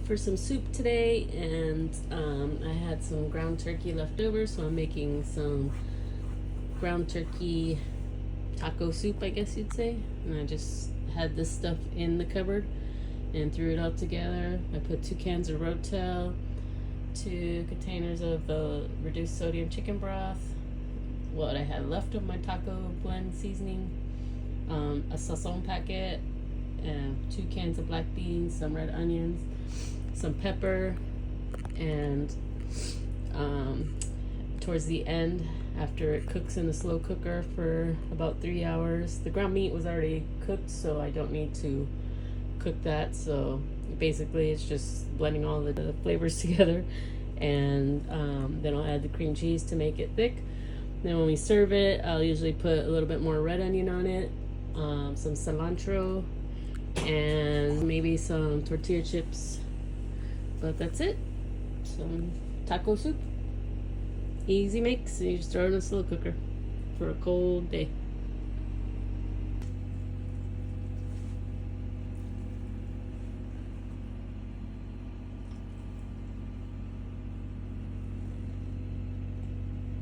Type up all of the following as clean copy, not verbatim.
for some soup today, and I had some ground turkey left over, so I'm making some ground turkey taco soup, I guess you'd say. And I just had this stuff in the cupboard and threw it all together. I put 2 cans of Rotel, 2 containers of the reduced sodium chicken broth, what I had left of my taco blend seasoning, a Sazón packet, 2 cans of black beans, some red onions, some pepper, and towards the end, after it cooks in the slow cooker for about 3 hours, the ground meat was already cooked, so I don't need to cook that. So basically it's just blending all the flavors together, and then I'll add the cream cheese to make it thick. Then when we serve it, I'll usually put a little bit more red onion on it, some cilantro, and maybe some tortilla chips. But that's it. Some taco soup. Easy mix, and you just throw it in a slow cooker for a cold day.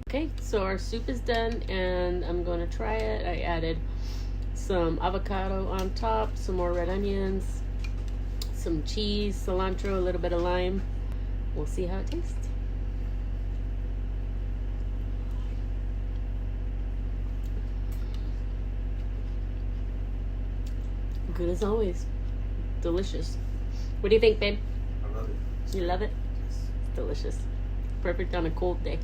Okay, so our soup is done, and I'm going to try it. I added some avocado on top, some more red onions, some cheese, cilantro, a little bit of lime. We'll see how it tastes. Good as always. Delicious. What do you think, babe? I love it. You love it? Yes. Delicious. Perfect on a cold day.